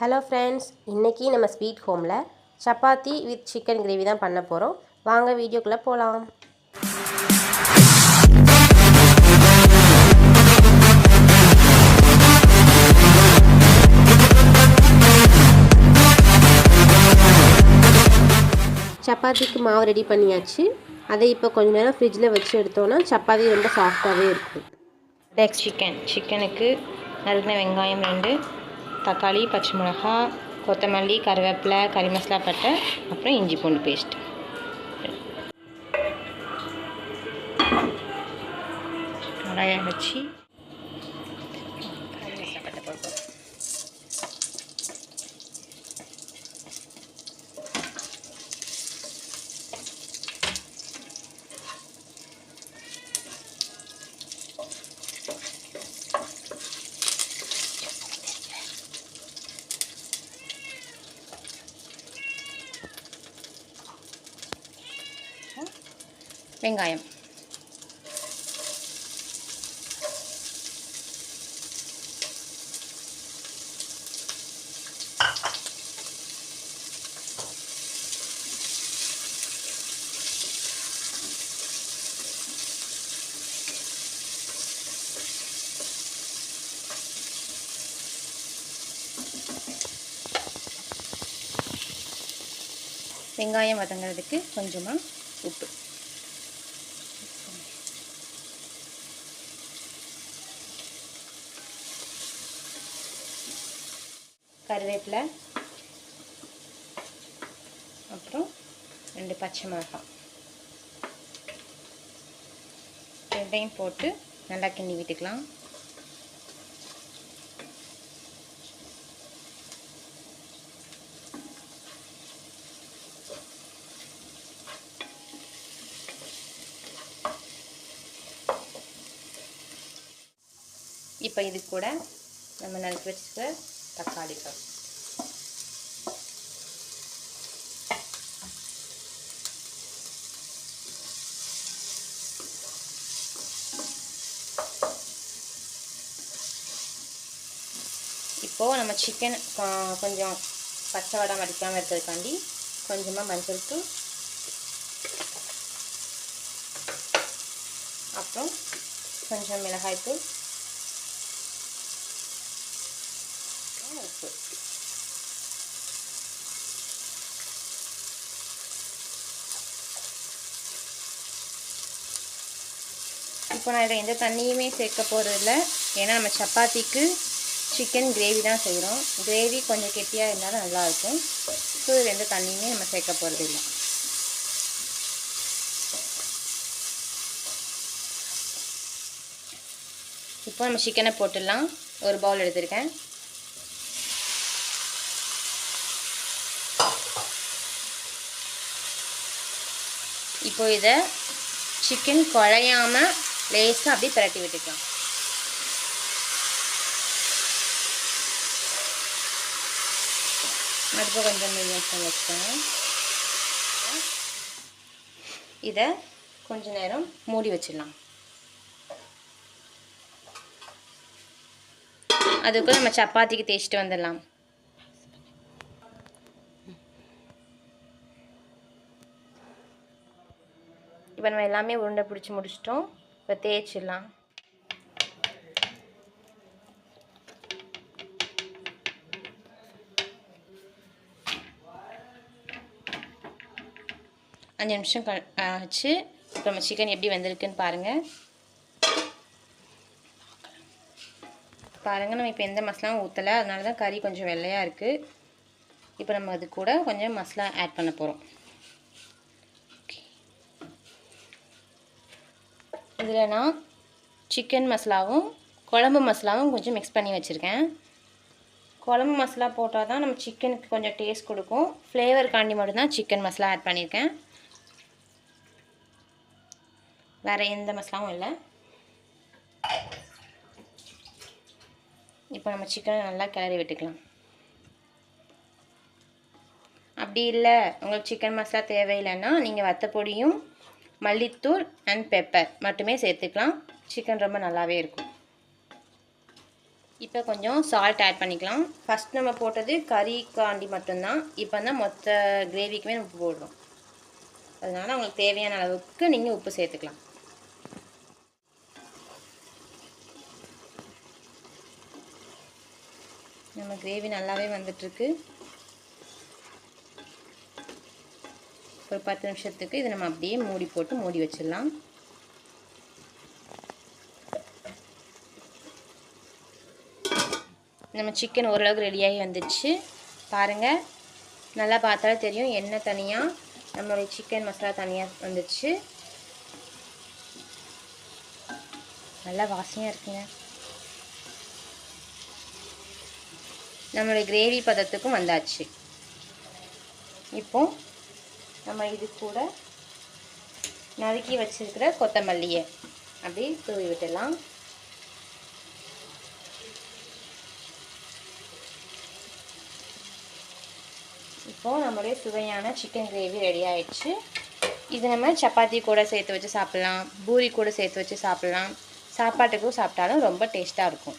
Hello friends, இன்றைக்கி நம்ம sweet ஹோமில் சப்பாத்தி வித் சிக்கன் கிரேவி தான் பண்ண போகிறோம். வாங்க வீடியோக்குள்ளே போகலாம். சப்பாத்திக்கு மாவு ரெடி பண்ணியாச்சு. அதை இப்போ கொஞ்சம் நேரம் ஃப்ரிட்ஜில் வச்சு எடுத்தோன்னா சப்பாத்தி ரொம்ப சாஃப்டாகவே இருக்கும். நெக்ஸ்ட் சிக்கனுக்கு நறுக்கின வெங்காயம் 2, தக்காளி, பச்சை மிளகா, கொத்தமல்லி, கருவேப்பிலை, கறி மசாலா பட்டை, அப்புறம் இஞ்சி பூண்டு பேஸ்ட். கடாயை வச்சு கறி மசாலா பட்டை போடுவோம். வெங்காயம், வெங்காயம் வதங்கிறதுக்கு கொஞ்சமாக உப்பு, கருவேப்பிலை, அப்புறம் 2 பச்சை மிளகாய், ரெண்டையும் போட்டு நல்லா கிண்டி விட்டுக்கலாம். இப்போ இது கூட நம்ம நறுக்கி வச்சுக்க தக்காளி பழம், இப்போது நம்ம சிக்கன் கொஞ்சம் பச்சை வடை மடிக்காமல் இருக்கிறதுக்காண்டி கொஞ்சமாக மஞ்சள் தூள், அப்புறம் கொஞ்சம் மிளகாய்த்தூள், உப்பு. இப்போ நான் இதில் எந்த தண்ணியுமே சேர்க்க போகிறதில்ல. ஏன்னா நம்ம சப்பாத்திக்கு சிக்கன் கிரேவி தான் செய்கிறோம். கிரேவி கொஞ்சம் கெட்டியாக இருந்தாலும் நல்லாயிருக்கும். ஸோ இதில் எந்த தண்ணியுமே நம்ம சேர்க்க போகிறதில்ல. இப்போ நம்ம சிக்கனை போட்டுடலாம். ஒரு பவுல் எடுத்திருக்கேன். இப்போ இதை சிக்கன் குழையாமல் லேசாக அப்படியே பிரட்டி விட்டுக்கலாம். அடுப்பு கொஞ்சம் மீடியம் வச்சுக்கோங்க. இதை கொஞ்ச நேரம் மூடி வச்சிடலாம். அதுக்குள்ள நம்ம சப்பாத்திக்கு தேய்ச்சிட்டு வந்துடலாம். இப்போ நம்ம எல்லாமே உருண்டை பிடிச்சி முடிச்சிட்டோம். இப்போ தேய்ச்சிடலாம். அஞ்சு நிமிஷம் ஆச்சு. இப்போ நம்ம சிக்கன் எப்படி வெந்திருக்குன்னு பாருங்கள். நம்ம இப்போ எந்த மசாலாவும் ஊற்றலை, அதனால தான் கறி கொஞ்சம் வெள்ளையாக இருக்குது. இப்போ நம்ம அது கூட கொஞ்சம் மசாலா ஆட் பண்ண போகிறோம். இதில் நான் சிக்கன் மசாலாவும் குழம்பு மசாலாவும் கொஞ்சம் மிக்ஸ் பண்ணி வச்சுருக்கேன். குழம்பு மசாலா போட்டால் தான் நம்ம சிக்கனுக்கு கொஞ்சம் டேஸ்ட் கொடுக்கும். ஃப்ளேவருக்காண்டி மட்டும்தான் சிக்கன் மசாலா ஆட் பண்ணியிருக்கேன். வேறு எந்த மசாலாவும் இல்லை. இப்போ நம்ம சிக்கனை நல்லா கிளறி விட்டுக்கலாம். அப்படி இல்லை உங்களுக்கு சிக்கன் மசாலா தேவையில்லைன்னா நீங்கள் வத்தப்பொடியும் மல்லித்தூள் அண்ட் பெப்பர் மட்டுமே சேர்த்துக்கலாம். சிக்கன் ரொம்ப நல்லாவே இருக்கும். இப்போ கொஞ்சம் சால்ட் ஆட் பண்ணிக்கலாம். ஃபஸ்ட் நம்ம போட்டது கறிக்காண்டி மட்டும்தான். இப்போ தான் மொத்த கிரேவிக்குமே நம்ம உப்பு போடுறோம். அதனால் உங்களுக்கு தேவையான அளவுக்கு நீங்கள் உப்பு சேர்த்துக்கலாம். நம்ம கிரேவி நல்லாவே வந்துட்டுருக்கு. ஒரு 10 நிமிஷத்துக்கு இதை நம்ம அப்படியே மூடி போட்டு மூடி வச்சிடலாம். நம்ம சிக்கன் ஓரளவுக்கு ரெடியாகி வந்துடுச்சு. பாருங்கள், நல்லா பார்த்தாலே தெரியும் எண்ணெய் தனியாக, நம்மளுடைய சிக்கன் மசாலா தனியாக வந்துடுச்சு. நல்லா வாசனையாக இருக்குங்க. நம்மளுடைய கிரேவி பதத்துக்கும் வந்தாச்சு. இப்போ நம்ம இது கூட நறுக்கி வச்சிருக்கிற கொத்தமல்லியை அப்படியே தூவி விட்டுடலாம். இப்போது நம்மளுடைய சுவையான சிக்கன் கிரேவி ரெடி ஆயிடுச்சு. இது நம்ம சப்பாத்தி கூட சேர்த்து வச்சு சாப்பிட்லாம், பூரி கூட சேர்த்து வச்சு சாப்பிட்லாம், சாப்பாட்டுக்கும் சாப்பிட்டாலும் ரொம்ப டேஸ்ட்டாக இருக்கும்.